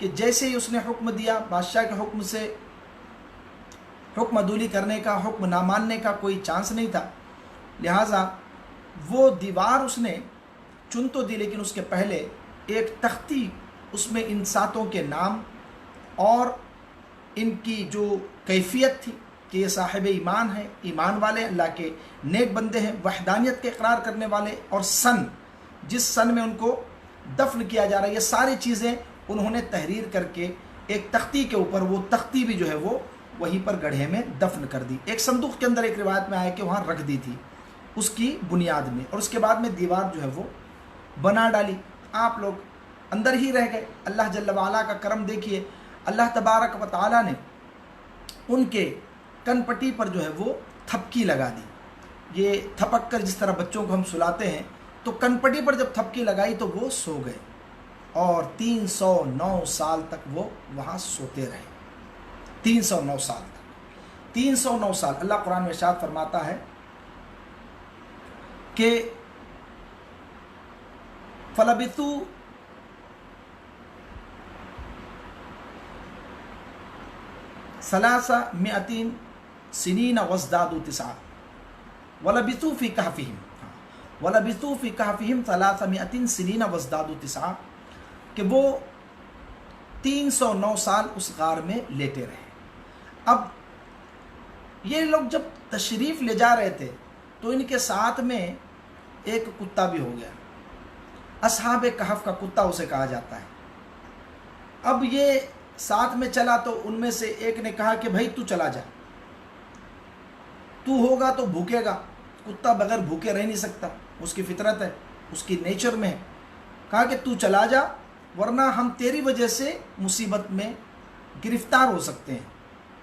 کہ جیسے ہی اس نے حکم دیا، بادشاہ کے حکم سے حکم عدولی کرنے کا، حکم نہ ماننے کا کوئی چانس نہیں تھا، لہٰذا وہ دیوار اس نے چن تو دی، لیکن اس کے پہلے ایک تختی، اس میں ان ساتوں کے نام اور ان کی جو کیفیت تھی کہ یہ صاحب ایمان ہے، ایمان والے، اللہ کے نیک بندے ہیں، وحدانیت کے اقرار کرنے والے، اور سن، جس سن میں ان کو دفن کیا جا رہا ہے، یہ ساری چیزیں انہوں نے تحریر کر کے ایک تختی کے اوپر، وہ تختی بھی جو ہے وہ وہیں پر گڑھے میں دفن کر دی، ایک صندوق کے اندر، ایک روایت میں آیا کہ وہاں رکھ دی تھی اس کی بنیاد میں، اور اس کے بعد میں دیوار جو ہے وہ بنا ڈالی۔ آپ لوگ اندر ہی رہ گئے۔ اللہ جل وعلا کا کرم دیکھیے، اللہ تبارک و تعالیٰ نے ان کے کن پٹی پر جو ہے وہ تھپکی لگا دی، یہ تھپک کر جس طرح بچوں کو ہم سلاتے ہیں، تو کن پٹی پر جب تھپکی لگائی تو وہ سو گئے، اور 309 سال تک وہ وہاں سوتے رہے، 309 سال تک، 309 سال۔ اللہ قرآن میں ارشاد فرماتا ہے کہ فَلَبِثُوا ثَلَاثَمِائَةٍ سِنِينَ وَازْدَادُوا تِسْعًا وَلَبِثُوا فِي كَهْفِهِمْ وَلَبِثُوا فِي كَهْفِهِمْ 300 سِنِينَ وَازْدَادُوا تِسْعًا، کہ وہ 309 سال اس غار میں لیٹے رہے۔ اب یہ لوگ جب تشریف لے جا رہے تھے تو ان کے ساتھ میں ایک کتا بھی ہو گیا، اصحاب کہف کا کتا اسے کہا جاتا ہے۔ اب یہ ساتھ میں چلا تو ان میں سے ایک نے کہا کہ بھائی تو چلا جا، تو ہوگا تو بھوکے گا، کتا بغیر بھوکے رہ نہیں سکتا، اس کی فطرت ہے، اس کی نیچر میں ہے۔ کہا کہ تو چلا جا، ورنہ ہم تیری وجہ سے مصیبت میں گرفتار ہو سکتے ہیں،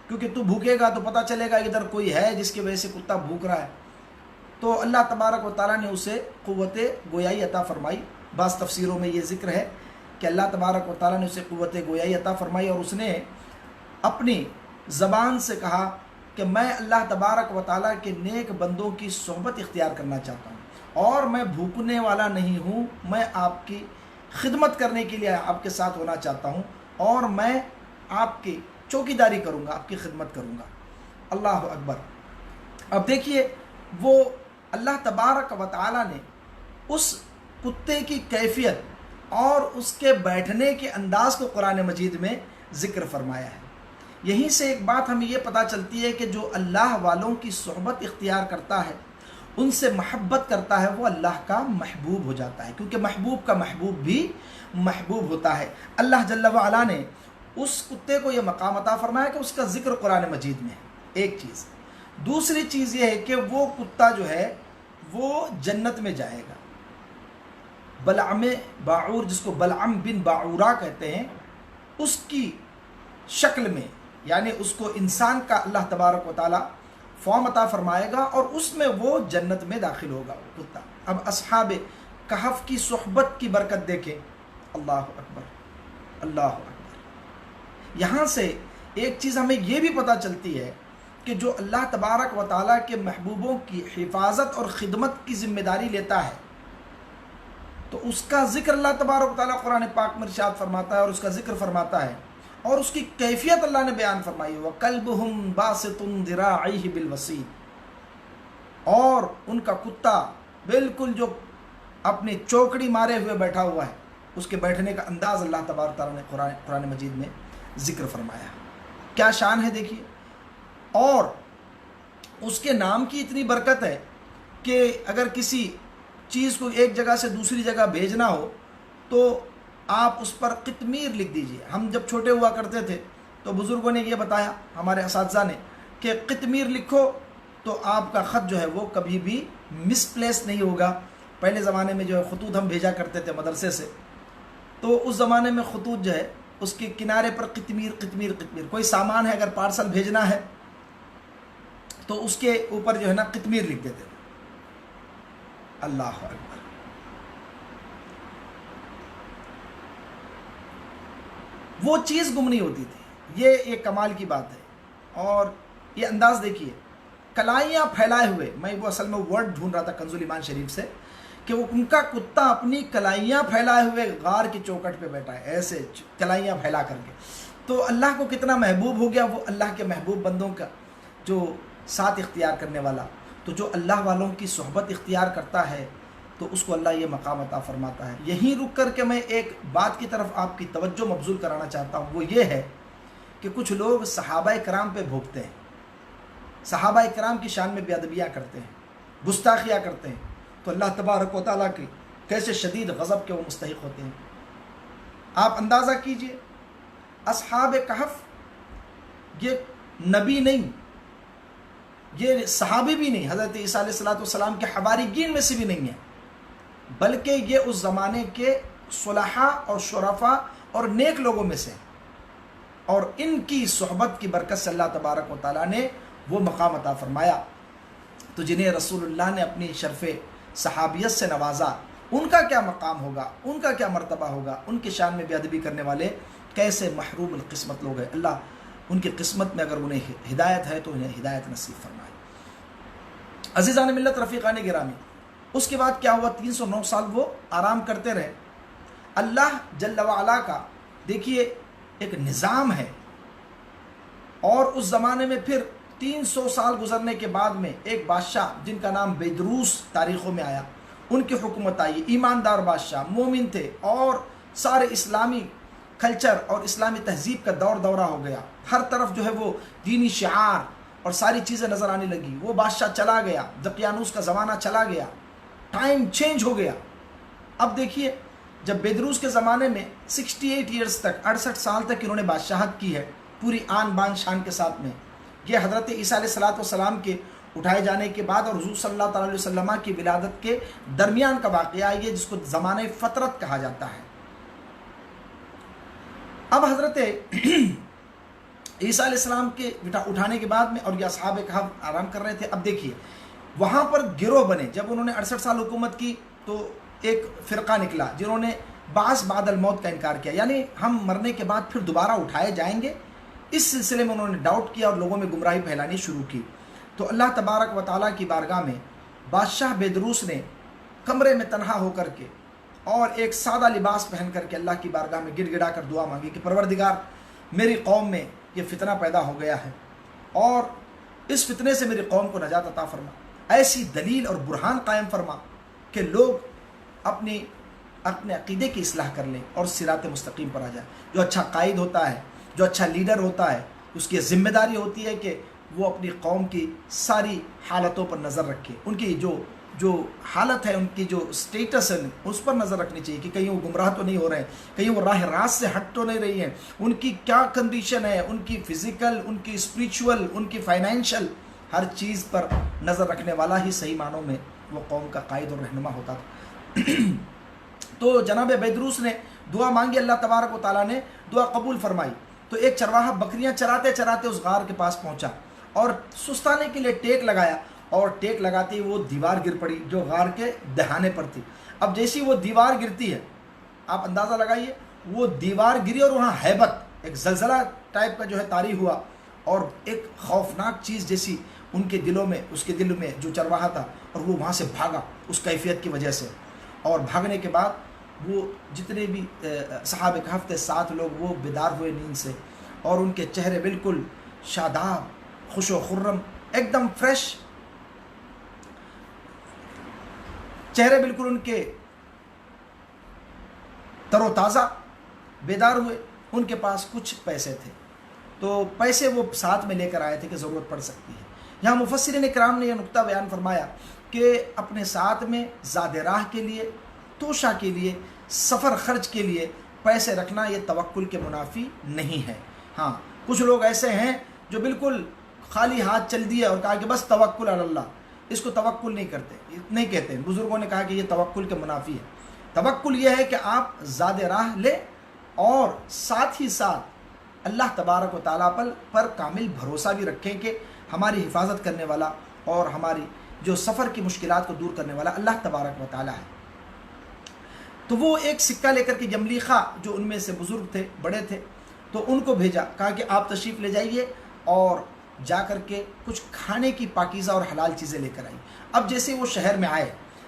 کیونکہ تو بھوکے گا تو پتہ چلے گا ادھر کوئی ہے جس کی وجہ سے کتا بھوک رہا ہے۔ تو اللہ تبارک و تعالیٰ نے اسے قوت گویائی عطا فرمائی۔ بعض تفسیروں میں یہ ذکر ہے کہ اللہ تبارک و تعالیٰ نے اسے قوت گویائی عطا فرمائی، اور اس نے اپنی زبان سے کہا کہ میں اللہ تبارک و تعالیٰ کے نیک بندوں کی صحبت اختیار کرنا چاہتا ہوں، اور میں بھوکنے والا نہیں ہوں، میں آپ کی خدمت کرنے کے لیے آپ کے ساتھ ہونا چاہتا ہوں، اور میں آپ کی چوکیداری کروں گا، آپ کی خدمت کروں گا۔ اللہ اکبر۔ اب دیکھیے، وہ اللہ تبارک و تعالیٰ نے اس کتے کی کیفیت اور اس کے بیٹھنے کے انداز کو قرآن مجید میں ذکر فرمایا ہے۔ یہیں سے ایک بات ہمیں یہ پتہ چلتی ہے کہ جو اللہ والوں کی صحبت اختیار کرتا ہے، ان سے محبت کرتا ہے، وہ اللہ کا محبوب ہو جاتا ہے، کیونکہ محبوب کا محبوب بھی محبوب ہوتا ہے۔ اللہ جل وعلا نے اس کتے کو یہ مقام عطا فرمایا کہ اس کا ذکر قرآن مجید میں ہے، ایک چیز۔ دوسری چیز یہ ہے کہ وہ کتا جو ہے وہ جنت میں جائے گا۔ بلعم باعور، جس کو بلعم بن باعورہ کہتے ہیں، اس کی شکل میں، یعنی اس کو انسان کا اللہ تبارک و تعالیٰ فارم عطا فرمائے گا، اور اس میں وہ جنت میں داخل ہوگا وہ کتا۔ اب اصحاب کہف کی صحبت کی برکت دیکھیں، اللہ اکبر، اللہ اکبر۔ یہاں سے ایک چیز ہمیں یہ بھی پتہ چلتی ہے کہ جو اللہ تبارک و تعالیٰ کے محبوبوں کی حفاظت اور خدمت کی ذمہ داری لیتا ہے، تو اس کا ذکر اللہ تبارک و تعالیٰ قرآن پاک میں ارشاد فرماتا ہے، اور اس کا ذکر فرماتا ہے، اور اس کی کیفیت اللہ نے بیان فرمائی ہے، وَقَلْبُهُمْ بَاسِطٌ ذِرَاعَيْهِ بِالْوَسِيدِ، اور ان کا کتا بالکل جو اپنی چوکڑی مارے ہوئے بیٹھا ہوا ہے، اس کے بیٹھنے کا انداز اللہ تبارک و تعالیٰ نے قرآن مجید میں ذکر فرمایا۔ کیا شان ہے دیکھیے، اور اس کے نام کی اتنی برکت ہے کہ اگر کسی چیز کو ایک جگہ سے دوسری جگہ بھیجنا ہو تو آپ اس پر قطمیر لکھ دیجئے۔ ہم جب چھوٹے ہوا کرتے تھے تو بزرگوں نے یہ بتایا، ہمارے اساتذہ نے، کہ قطمیر لکھو تو آپ کا خط جو ہے وہ کبھی بھی مس پلیس نہیں ہوگا۔ پہلے زمانے میں جو ہے خطوط ہم بھیجا کرتے تھے مدرسے سے، تو اس زمانے میں خطوط جو ہے اس کے کنارے پر قطمیر قطمیر قطمیر، کوئی سامان ہے اگر پارسل بھیجنا ہے تو اس کے اوپر جو ہے نا قطمیر لکھ دیتے تھے۔ اللہ اکبر۔ وہ چیز گم نہیں ہوتی تھی، یہ ایک کمال کی بات ہے۔ اور یہ انداز دیکھیے، کلائیاں پھیلائے ہوئے، میں وہ اصل میں ورڈ ڈھونڈ رہا تھا کنز الایمان شریف سے، کہ وہ ان کا کتا اپنی کلائیاں پھیلائے ہوئے غار کی چوکٹ پہ بیٹھا ہے، ایسے کلائیاں پھیلا کر کے. تو اللہ کو کتنا محبوب ہو گیا وہ اللہ کے محبوب بندوں کا جو ساتھ اختیار کرنے والا. تو جو اللہ والوں کی صحبت اختیار کرتا ہے تو اس کو اللہ یہ مقام عطا فرماتا ہے. یہیں رک کر کے میں ایک بات کی طرف آپ کی توجہ مبذول کرانا چاہتا ہوں، وہ یہ ہے کہ کچھ لوگ صحابہ کرام پہ بھوکتے ہیں، صحابہ کرام کی شان میں بے ادبیاں کرتے ہیں، گستاخیاں کرتے ہیں. تو اللہ تبارک و تعالیٰ کے کیسے شدید غضب کے وہ مستحق ہوتے ہیں. آپ اندازہ کیجئے، اصحاب کہف یہ نبی نہیں، یہ صحابی بھی نہیں، حضرت عیسیٰ علیہ السلام کے حواریین میں سے بھی نہیں ہے، بلکہ یہ اس زمانے کے صلحاء اور شرفاء اور نیک لوگوں میں سے، اور ان کی صحبت کی برکت سے اللہ تبارک و تعالیٰ نے وہ مقام عطا فرمایا. تو جنہیں رسول اللہ نے اپنی شرف صحابیت سے نوازا، ان کا کیا مقام ہوگا، ان کا کیا مرتبہ ہوگا. ان کی شان میں بے ادبی کرنے والے کیسے محروم القسمت لوگ ہیں. اللہ ان کی قسمت میں اگر انہیں ہدایت ہے تو انہیں ہدایت نصیب فرمائے. عزیزان ملت، رفیقان گرامی، اس کے بعد کیا ہوا؟ 309 سال وہ آرام کرتے رہے. اللہ جل وعلا کا دیکھیے ایک نظام ہے، اور اس زمانے میں پھر 300 سال گزرنے کے بعد میں ایک بادشاہ جن کا نام بیدروس تاریخوں میں آیا، ان کی حکومت آئی. ایماندار بادشاہ، مومن تھے، اور سارے اسلامی کلچر اور اسلامی تہذیب کا دورہ ہو گیا. ہر طرف جو ہے وہ دینی شعار اور ساری چیزیں نظر آنے لگی. وہ بادشاہ چلا گیا، دقیانوس کا زمانہ چلا گیا، ٹائم چینج ہو گیا. اب دیکھیے، جب بیدروس کے زمانے میں 68 ایئرز تک، 68 سال تک انہوں نے بادشاہت کی ہے پوری آن بان شان کے ساتھ میں. یہ حضرت عیسیٰ علیہ السلام کے اٹھائے جانے کے بعد اور حضور صلی اللہ تعالیٰ علیہ وسلم کی ولادت کے درمیان کا واقعہ ہے، جس کو زمانہ فترت کہا جاتا ہے. اب حضرت عیسیٰ علیہ السلام کے اٹھانے کے بعد میں، اور یہ اصحاب کہف آرام کر رہے تھے. اب دیکھیے وہاں پر گروہ بنے. جب انہوں نے 68 سال حکومت کی تو ایک فرقہ نکلا جنہوں نے بعث بعد الموت کا انکار کیا، یعنی ہم مرنے کے بعد پھر دوبارہ اٹھائے جائیں گے. اس سلسلے میں انہوں نے ڈاؤٹ کیا اور لوگوں میں گمراہی پھیلانی شروع کی. تو اللہ تبارک و تعالیٰ کی بارگاہ میں بادشاہ بیدروس نے کمرے میں تنہا ہو کر کے اور ایک سادہ لباس پہن کر کے اللہ کی بارگاہ میں گڑ گڑا کر دعا مانگی کہ پروردگار، میری قوم میں یہ فتنہ پیدا ہو گیا ہے، اور اس فتنے سے میری قوم کو نجات عطا فرما. ایسی دلیل اور برہان قائم فرما کہ لوگ اپنے عقیدے کی اصلاح کر لیں اور صراط مستقیم پر آ جائیں. جو اچھا قائد ہوتا ہے، جو اچھا لیڈر ہوتا ہے، اس کی ذمہ داری ہوتی ہے کہ وہ اپنی قوم کی ساری حالتوں پر نظر رکھے. ان کی جو حالت ہے، ان کی جو سٹیٹس ہے، اس پر نظر رکھنی چاہیے کہ کہیں وہ گمراہ تو نہیں ہو رہے ہیں، کہیں وہ راہ راست سے ہٹ تو نہیں رہی ہیں. ان کی کیا کنڈیشن ہے، ان کی فزیکل، ان کی اسپریچول، ان کی فائنینشل، ہر چیز پر نظر رکھنے والا ہی صحیح معنوں میں وہ قوم کا قائد اور رہنما ہوتا تھا. تو جناب بیدروس نے دعا مانگی، اللہ تبارک و تعالیٰ نے دعا قبول فرمائی. تو ایک چرواہا بکریاں چراتے چراتے اس غار کے پاس پہنچا اور سستانے کے لیے ٹیک لگایا، اور ٹیک لگاتے ہی وہ دیوار گر پڑی جو غار کے دہانے پر تھی. اب جیسی وہ دیوار گرتی ہے، آپ اندازہ لگائیے، وہ دیوار گری اور وہاں ہیبت، ایک زلزلہ ٹائپ کا جو ہے طاری ہوا، اور ایک خوفناک چیز جیسی ان کے دلوں میں، اس کے دل میں جو چرواہا تھا، اور وہ وہاں سے بھاگا اس کیفیت کی وجہ سے. اور بھاگنے کے بعد وہ جتنے بھی صحابہ کہف تھے 7 لوگ، وہ بیدار ہوئے نیند سے، اور ان کے چہرے بالکل شاداب، خوش و خرم، ایک دم فریش چہرے، بالکل ان کے تر و تازہ بیدار ہوئے. ان کے پاس کچھ پیسے تھے، تو پیسے وہ ساتھ میں لے کر آئے تھے کہ ضرورت پڑ سکتی ہے. یہاں مفسرین کرام نے یہ نقطہ بیان فرمایا کہ اپنے ساتھ میں زاد راہ کے لیے، توشہ کے لیے، سفر خرچ کے لیے پیسے رکھنا یہ توکل کے منافی نہیں ہے. ہاں، کچھ لوگ ایسے ہیں جو بالکل خالی ہاتھ چل دیے اور کہا کہ بس توکل علی اللہ، اس کو توکل نہیں کرتے، نہیں کہتے. بزرگوں نے کہا کہ یہ توکل کے منافی ہے. توکل یہ ہے کہ آپ زاد راہ لیں اور ساتھ ہی ساتھ اللہ تبارک و تعالیٰ پر کامل بھروسہ بھی رکھیں کہ ہماری حفاظت کرنے والا اور ہماری جو سفر کی مشکلات کو دور کرنے والا اللہ تبارک و تعالیٰ ہے. تو وہ ایک سکہ لے کر کے یملیخا، جو ان میں سے بزرگ تھے، بڑے تھے، تو ان کو بھیجا، کہا کہ آپ تشریف لے جائیے اور جا کر کے کچھ کھانے کی پاکیزہ اور حلال چیزیں لے کر آئی. اب جیسے وہ شہر میں آئے،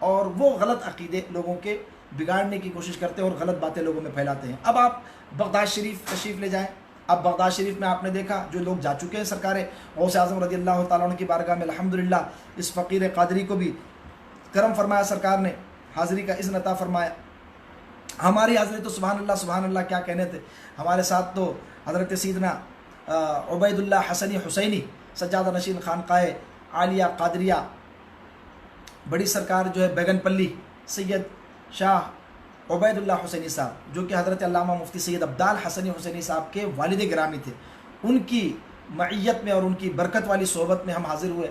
اور وہ غلط عقیدے لوگوں کے بگاڑنے کی کوشش کرتے ہیں اور غلط باتیں لوگوں میں پھیلاتے ہیں۔ اب آپ بغداد شریف تشریف لے جائیں۔ اب بغداد شریف میں آپ نے دیکھا جو لوگ جا چکے ہیں، سرکار غوث اعظم رضی اللہ تعالیٰ عنہ کی بارگاہ میں الحمدللہ اس فقیر قادری کو بھی کرم فرمایا، سرکار نے حاضری کا اذن عطا فرمایا۔ ہماری حاضری تو سبحان اللہ کیا کہنے تھے۔ ہمارے ساتھ تو حضرت سیدنا عبید اللہ حسنی حسینی سجادہ نشین خانقاہ عالیہ قادریہ بڑی سرکار جو ہے بیگن پلی سید شاہ عبید اللہ حسینی صاحب، جو کہ حضرت علامہ مفتی سید عبدال حسنی حسینی صاحب کے والد گرامی تھے، ان کی معیت میں اور ان کی برکت والی صحبت میں ہم حاضر ہوئے۔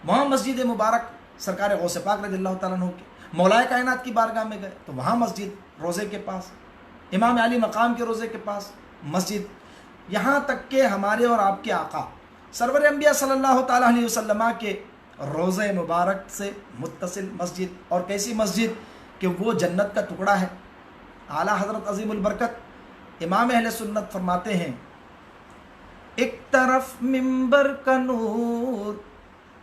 وہاں مسجد مبارک سرکار غوث پاک رضی اللہ تعالیٰ عنہ کے مولائے کائنات کی بارگاہ میں گئے تو وہاں مسجد روزے کے پاس، امام علی مقام کے روزے کے پاس مسجد، یہاں تک کہ ہمارے اور آپ کے آقا سرور انبیاء صلی اللہ تعالیٰ علیہ وسلم کے روزے مبارک سے متصل مسجد، اور کیسی مسجد کہ وہ جنت کا ٹکڑا ہے۔ اعلیٰ حضرت عظیم البرکت امام اہل سنت فرماتے ہیں، ایک طرف منبر کا نور،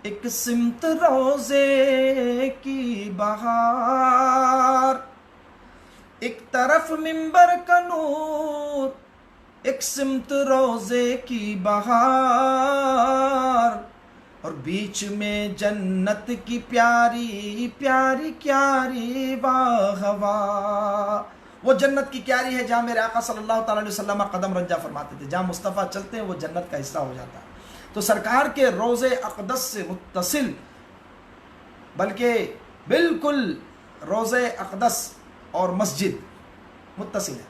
ایک سمت روزے کی بہار، ایک طرف منبر کا نور، ایک سمت روزے کی بہار، اور بیچ میں جنت کی پیاری پیاری کیاری ہوا۔ وہ جنت کی کیاری ہے جہاں میرے آقا صلی اللہ تعالیٰ علیہ وسلم قدم رنجا فرماتے تھے، جہاں مصطفیٰ چلتے ہیں وہ جنت کا حصہ ہو جاتا ہے۔ تو سرکار کے روزے اقدس سے متصل، بلکہ بالکل روزے اقدس اور مسجد متصل ہے۔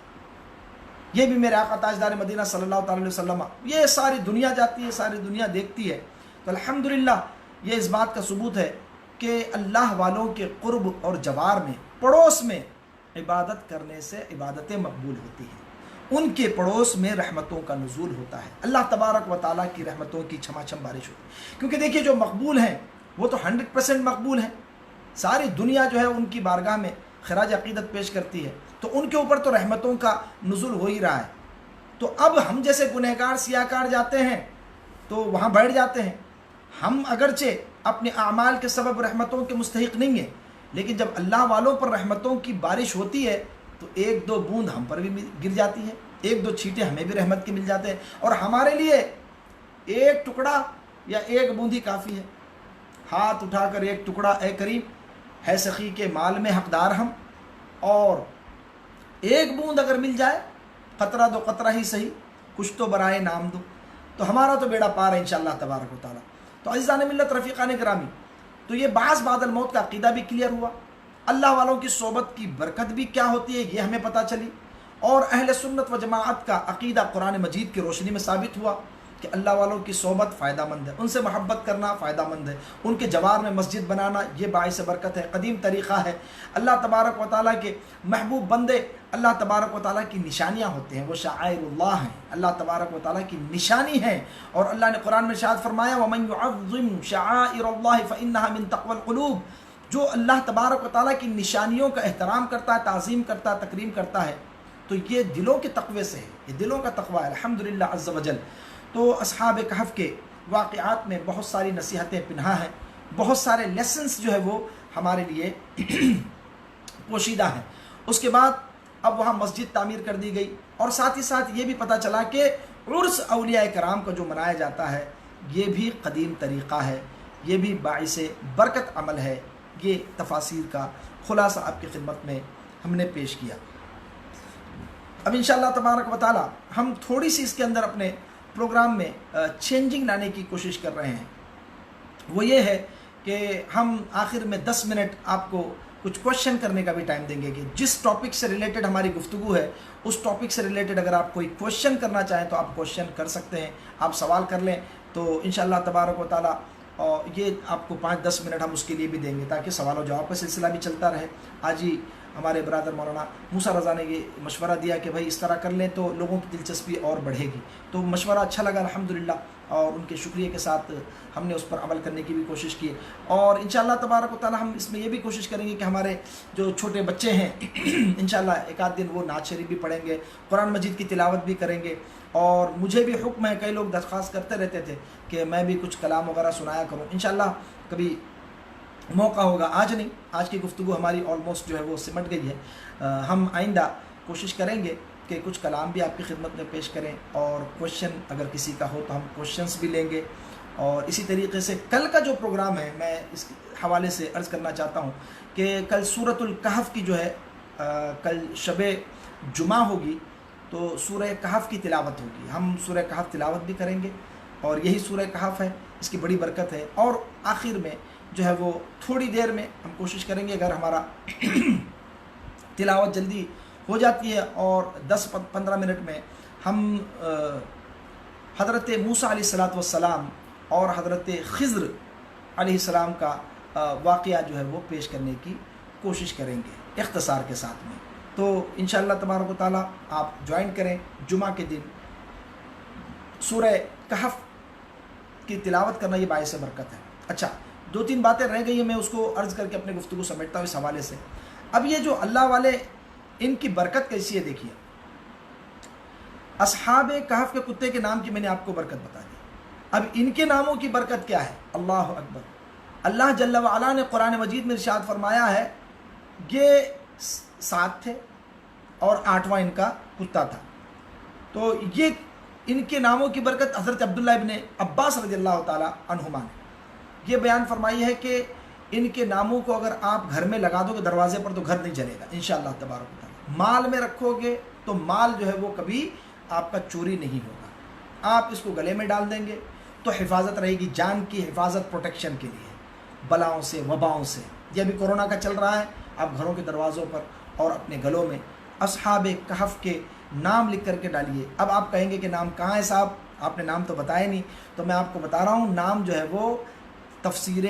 یہ بھی میرے آقا تاجدار مدینہ صلی اللہ تعالیٰ علیہ وسلم، یہ ساری دنیا جاتی ہے، ساری دنیا دیکھتی ہے، تو الحمدللہ یہ اس بات کا ثبوت ہے کہ اللہ والوں کے قرب اور جوار میں، پڑوس میں عبادت کرنے سے عبادتیں مقبول ہوتی ہیں، ان کے پڑوس میں رحمتوں کا نزول ہوتا ہے، اللہ تبارک و تعالیٰ کی رحمتوں کی چھما چھم بارش ہوتی ہے۔ کیونکہ دیکھیے جو مقبول ہیں وہ تو 100% مقبول ہیں، ساری دنیا جو ہے ان کی بارگاہ میں خراج عقیدت پیش کرتی ہے، تو ان کے اوپر تو رحمتوں کا نزول ہو ہی رہا ہے۔ تو اب ہم جیسے گنہگار سیاہکار جاتے ہیں تو وہاں بیٹھ جاتے ہیں، ہم اگرچہ اپنے اعمال کے سبب رحمتوں کے مستحق نہیں ہیں، لیکن جب اللہ والوں پر رحمتوں کی بارش ہوتی ہے تو ایک دو بوند ہم پر بھی گر جاتی ہے، ایک دو چھینٹے ہمیں بھی رحمت کے مل جاتے ہیں، اور ہمارے لیے ایک ٹکڑا یا ایک بوند ہی کافی ہے۔ ہاتھ اٹھا کر ایک ٹکڑا اے کریم، ہے سخی کے مال میں حقدار ہم، اور ایک بوند اگر مل جائے، قطرہ دو قطرہ ہی صحیح، کچھ تو برائے نام دو، تو ہمارا تو بیڑا پار ہے انشاءاللہ تبارک و تعالیٰ۔ تو عزیزان ملت، رفیقان گرامی، تو یہ بعض بعد الموت کا عقیدہ بھی کلیئر ہوا، اللہ والوں کی صحبت کی برکت بھی کیا ہوتی ہے یہ ہمیں پتہ چلی، اور اہل سنت و جماعت کا عقیدہ قرآن مجید کی روشنی میں ثابت ہوا کہ اللہ والوں کی صحبت فائدہ مند ہے، ان سے محبت کرنا فائدہ مند ہے، ان کے جوار میں مسجد بنانا یہ باعث برکت ہے، قدیم طریقہ ہے۔ اللہ تبارک و تعالیٰ کے محبوب بندے اللہ تبارک و تعالیٰ کی نشانیاں ہوتے ہیں، وہ شعائر اللہ ہیں، اللہ تبارک و تعالیٰ کی نشانی ہیں، اور اللہ نے قرآن میں ارشاد فرمایا وَمَن يُعَظِّمْ شَعَائِرَ اللَّهِ فَإِنَّهَا مِن تَقْوَى الْقُلُوبِ، جو اللہ تبارک و تعالیٰ کی نشانیوں کا احترام کرتا ہے، تعظیم کرتا ہے، تکریم کرتا ہے، تو یہ دلوں کے تقوی سے ہے، یہ دلوں کا تقوی ہے الحمدللہ عز وجل۔ تو اصحاب کہف کے واقعات میں بہت ساری نصیحتیں پنہا ہیں، بہت سارے لیسنز جو ہے وہ ہمارے لیے پوشیدہ ہیں۔ اس کے بعد اب وہاں مسجد تعمیر کر دی گئی، اور ساتھ ہی ساتھ یہ بھی پتہ چلا کہ عرس اولیاء کرام کا جو منایا جاتا ہے یہ بھی قدیم طریقہ ہے، یہ بھی باعث برکت عمل ہے۔ یہ تفاصیر کا خلاصہ آپ کی خدمت میں ہم نے پیش کیا۔ اب انشاءاللہ تبارک و تعالی ہم تھوڑی سی اس کے اندر اپنے پروگرام میں چینجنگ لانے کی کوشش کر رہے ہیں، وہ یہ ہے کہ ہم آخر میں 10 منٹ آپ کو کچھ کوشچن کرنے کا بھی ٹائم دیں گے کہ جس ٹاپک سے ریلیٹڈ ہماری گفتگو ہے اس ٹاپک سے ریلیٹڈ اگر آپ کوئی کوشچن کرنا چاہیں تو آپ کوشچن کر سکتے ہیں، آپ سوال کر لیں، تو انشاءاللہ تبارک و تعالی یہ آپ کو 5-10 منٹ ہم اس کے لیے بھی دیں گے تاکہ سوال و جواب کا سلسلہ بھی چلتا رہے۔ آج ہی ہمارے برادر مولانا موسیٰ رضا نے یہ مشورہ دیا کہ بھائی اس طرح کر لیں تو لوگوں کی دلچسپی اور بڑھے گی، تو مشورہ اچھا لگا الحمدللہ، اور ان کے شکریہ کے ساتھ ہم نے اس پر عمل کرنے کی بھی کوشش کی، اور انشاءاللہ تبارک و تعالی ہم اس میں یہ بھی کوشش کریں گے کہ ہمارے جو چھوٹے بچے ہیں انشاءاللہ ایک آدھ دن وہ نعت شریف بھی پڑھیں گے، قرآن مجید کی تلاوت بھی کریں گے، اور مجھے بھی حکم ہے، کئی لوگ درخواست کرتے رہتے تھے کہ میں بھی کچھ کلام وغیرہ سنایا کروں، انشاءاللہ کبھی موقع ہوگا، آج نہیں، آج کی گفتگو ہماری آلموسٹ جو ہے وہ سمٹ گئی ہے۔ ہم آئندہ کوشش کریں گے کہ کچھ کلام بھی آپ کی خدمت میں پیش کریں، اور کوشچن اگر کسی کا ہو تو ہم کوشچنس بھی لیں گے۔ اور اسی طریقے سے کل کا جو پروگرام ہے، میں اس حوالے سے عرض کرنا چاہتا ہوں کہ کل سورۃ الکہف کی جو ہے کل شب جمعہ ہوگی، تو سورہ کہف کی تلاوت ہوگی۔ ہم سورہ کہف تلاوت بھی کریں گے، اور یہی سورہ کہف ہے، اس کی بڑی برکت ہے۔ اور آخر میں جو ہے وہ تھوڑی دیر میں ہم کوشش کریں گے، اگر ہمارا تلاوت جلدی ہو جاتی ہے اور 10-15 منٹ میں ہم حضرت موسیٰ علیہ السلام اور حضرت خضر علیہ السلام کا واقعہ جو ہے وہ پیش کرنے کی کوشش کریں گے اختصار کے ساتھ میں۔ تو انشاءاللہ تبارک و تعالیٰ آپ جوائن کریں جمعہ کے دن۔ سورہ کہف کی تلاوت کرنا یہ باعث برکت ہے۔ اچھا، 2-3 باتیں رہ گئی ہیں، میں اس کو عرض کر کے اپنے گفتگو سمیٹتا ہوں اس حوالے سے۔ اب یہ جو اللہ والے، ان کی برکت کیسی ہے دیکھیے۔ اصحاب کہف کے کتے کے نام کی میں نے آپ کو برکت بتا دی، اب ان کے ناموں کی برکت کیا ہے؟ اللہ اکبر! اللہ جل وعلا نے قرآن مجید میں ارشاد فرمایا ہے، یہ 7 تھے اور 8واں ان کا کتا تھا۔ تو یہ ان کے ناموں کی برکت حضرت عبداللہ ابن عباس رضی اللہ تعالیٰ عنہما نے یہ بیان فرمائی ہے کہ ان کے ناموں کو اگر آپ گھر میں لگا دو گے دروازے پر تو گھر نہیں جلے گا انشاءاللہ تبارک و تعالیٰ۔ مال میں رکھو گے تو مال جو ہے وہ کبھی آپ کا چوری نہیں ہوگا۔ آپ اس کو گلے میں ڈال دیں گے تو حفاظت رہے گی، جان کی حفاظت، پروٹیکشن کے لیے، بلاؤں سے، وباؤں سے۔ یہ ابھی کورونا کا چل رہا ہے، آپ گھروں کے دروازوں پر اور اپنے گلوں میں اصحاب کہف کے نام لکھ کر کے ڈالیے۔ اب آپ کہیں گے کہ نام کہاں ہے صاحب، آپ نے نام تو بتایا نہیں، تو میں آپ کو بتا رہا ہوں، نام جو ہے وہ تفسیر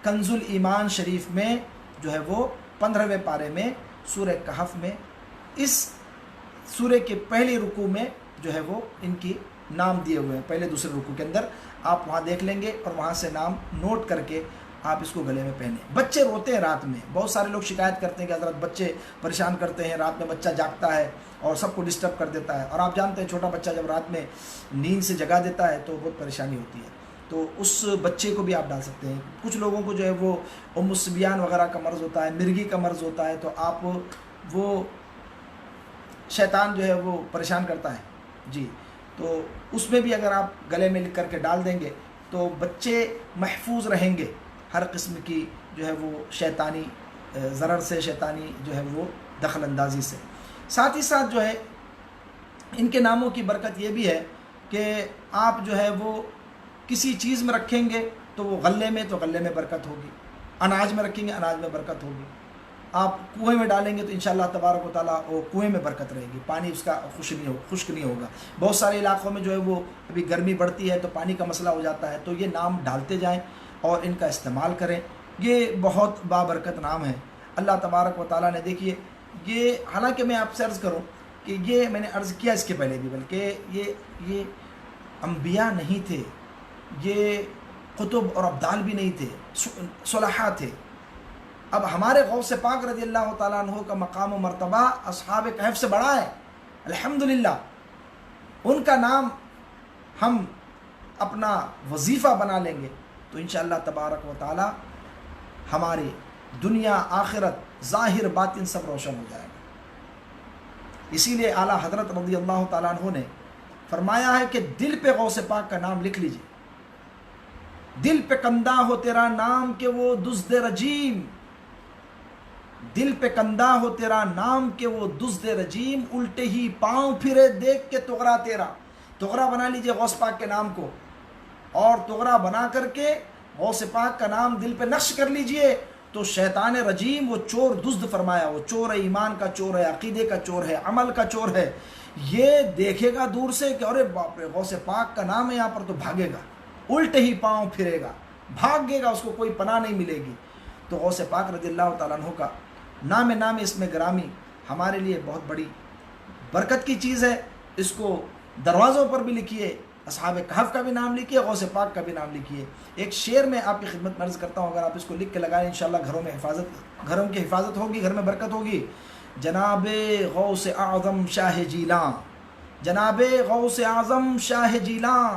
کنز الایمان شریف میں جو ہے وہ 15ویں پارے میں سورہ کہف میں اس سورہ کے پہلی رکوع میں جو ہے وہ ان کی نام دیے ہوئے ہیں، پہلے دوسرے رکوع کے اندر آپ وہاں دیکھ لیں گے، اور وہاں سے نام نوٹ کر کے آپ اس کو گلے میں پہنیں۔ بچے روتے ہیں رات میں، بہت سارے لوگ شکایت کرتے ہیں کہ حضرت بچے پریشان کرتے ہیں، رات میں بچہ جاگتا ہے اور سب کو ڈسٹرب کر دیتا ہے، اور آپ جانتے ہیں چھوٹا بچہ جب رات میں نیند سے جگا دیتا ہے تو بہت پریشانی ہوتی ہے۔ تو اس بچے کو بھی آپ ڈال سکتے ہیں۔ کچھ لوگوں کو جو ہے وہ السبیان وغیرہ کا مرض ہوتا ہے، مرگی کا مرض ہوتا ہے، تو آپ وہ شیطان جو ہے وہ پریشان کرتا ہے جی، تو اس میں بھی اگر آپ گلے میں لکھ کر کے ڈال دیں گے تو بچے محفوظ رہیں گے ہر قسم کی جو ہے وہ شیطانی ضرر سے، شیطانی جو ہے وہ دخل اندازی سے۔ ساتھ ہی ساتھ جو ہے ان کے ناموں کی برکت یہ بھی ہے کہ آپ جو ہے وہ کسی چیز میں رکھیں گے تو وہ غلے میں، تو غلے میں برکت ہوگی، اناج میں رکھیں گے اناج میں برکت ہوگی، آپ کنویں میں ڈالیں گے تو انشاءاللہ تبارک و تعالیٰ وہ کنویں میں برکت رہے گی، پانی اس کا خشک نہیں ہوگا۔ بہت سارے علاقوں میں جو ہے وہ ابھی گرمی بڑھتی ہے تو پانی کا مسئلہ ہو جاتا ہے، تو یہ نام ڈالتے جائیں اور ان کا استعمال کریں، یہ بہت بابرکت نام ہے اللہ تبارک و تعالیٰ نے۔ دیکھیے یہ، حالانکہ میں آپ سے عرض کروں کہ یہ میں نے عرض کیا اس کے پہلے بھی، بلکہ یہ انبیاء نہیں تھے، یہ قطب اور ابدال بھی نہیں تھے، صلحاء تھے۔ اب ہمارے غوث پاک رضی اللہ تعالیٰ عنہ کا مقام و مرتبہ اصحاب کہف سے بڑا ہے الحمدللہ۔ ان کا نام ہم اپنا وظیفہ بنا لیں گے تو انشاءاللہ تبارک و تعالیٰ ہماری دنیا آخرت ظاہر باطن سب روشن ہو جائے گا۔ اسی لیے اعلیٰ حضرت رضی اللہ تعالیٰ عنہ نے فرمایا ہے کہ دل پہ غوث پاک کا نام لکھ لیجئے، دل پہ کندہ ہو تیرا نام کہ وہ دزد رجیم، دل پہ کندہ ہو تیرا نام کہ وہ دزد رجیم، الٹے ہی پاؤں پھرے دیکھ کے تغرا تیرا۔ تغرا بنا لیجئے غوث پاک کے نام کو، اور تغرا بنا کر کے غوث پاک کا نام دل پہ نقش کر لیجئے تو شیطان رجیم، وہ چور دزد فرمایا، وہ چور ہے، ایمان کا چور ہے، عقیدے کا چور ہے، عمل کا چور ہے، یہ دیکھے گا دور سے کہ ارے باپ رے غوث پاک کا نام ہے یہاں پر، تو بھاگے گا، الٹے ہی پاؤں پھرے گا، بھاگے گا، اس کو کوئی پناہ نہیں ملے گی۔ تو غوث پاک رضی اللہ تعالیٰ عنہ کا نام اس میں گرامی ہمارے لیے بہت بڑی برکت کی چیز ہے۔ اس کو دروازوں پر بھی لکھیے، اصحاب کہف کا بھی نام لکھیے، غوث پاک کا بھی نام لکھیے۔ ایک شعر میں آپ کی خدمت میں عرض کرتا ہوں، اگر آپ اس کو لکھ کے لگائیں انشاءاللہ گھروں کی حفاظت ہوگی، گھر میں برکت ہوگی۔ جناب غوث اعظم شاہ جیلاں، جناب غوث اعظم شاہ جیلاں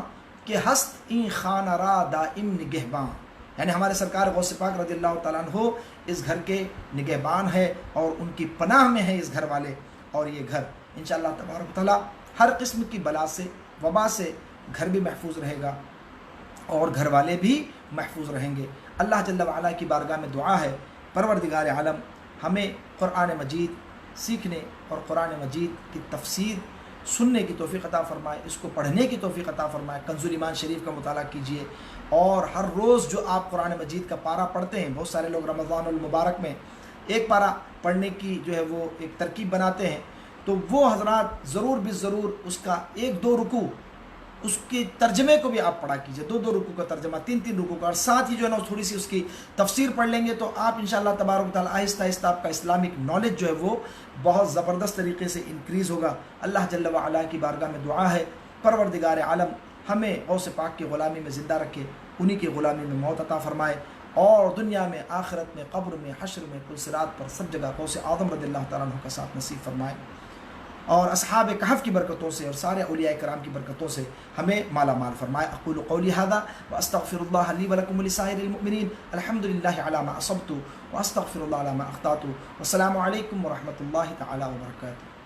کہ ہست این خانہ را دائم نگہباں، یعنی ہمارے سرکار غوث پاک رضی اللہ تعالیٰ عنہ اس گھر کے نگہبان ہے اور ان کی پناہ میں ہے اس گھر والے، اور یہ گھر انشاءاللہ تبارک و تعالیٰ ہر قسم کی بلا سے، وبا سے گھر بھی محفوظ رہے گا اور گھر والے بھی محفوظ رہیں گے۔ اللہ جل وعلا کی بارگاہ میں دعا ہے، پروردگار عالم ہمیں قرآن مجید سیکھنے اور قرآن مجید کی تفسیر سننے کی توفیق عطا فرمائے، اس کو پڑھنے کی توفیق عطا فرمائے۔ کنز ایمان شریف کا مطالعہ کیجئے، اور ہر روز جو آپ قرآن مجید کا پارہ پڑھتے ہیں، بہت سارے لوگ رمضان المبارک میں ایک پارہ پڑھنے کی جو ہے وہ ایک ترکیب بناتے ہیں، تو وہ حضرات ضرور ضرور اس کا 1-2 رکوع اس کے ترجمے کو بھی آپ پڑھا کیجئے، 2 رکوع کا ترجمہ، 3 رکوع کا، اور ساتھ ہی جو ہے نا تھوڑی سی اس کی تفسیر پڑھ لیں گے، تو آپ انشاءاللہ تبارک و تعالیٰ آہستہ آہستہ آپ کا اسلامک نالج جو ہے وہ بہت زبردست طریقے سے انکریز ہوگا۔ اللہ جل وعلا کی بارگاہ میں دعا ہے، پروردگار عالم ہمیں غوث پاک کی غلامی میں زندہ رکھے، انہی کی غلامی میں موت عطا فرمائے، اور دنیا میں، آخرت میں، قبر میں، حشر میں، کل صراط پر، سب جگہ غوث اعظم رضی اللہ تعالیٰ عنہ کا ساتھ نصیب فرمائے، اور اصحاب کہف کی برکتوں سے اور سارے اولیاء کرام کی برکتوں سے ہمیں مالا مال فرمائے۔ اقول قولی ھذا واستغفر اللہ لی ولکم ولسائر المؤمنین، الحمد للہ علی ما اصبت واستغفر اللہ علی ما اخطأت، والسلام علیکم ورحمۃ اللہ تعالی وبرکاتہ۔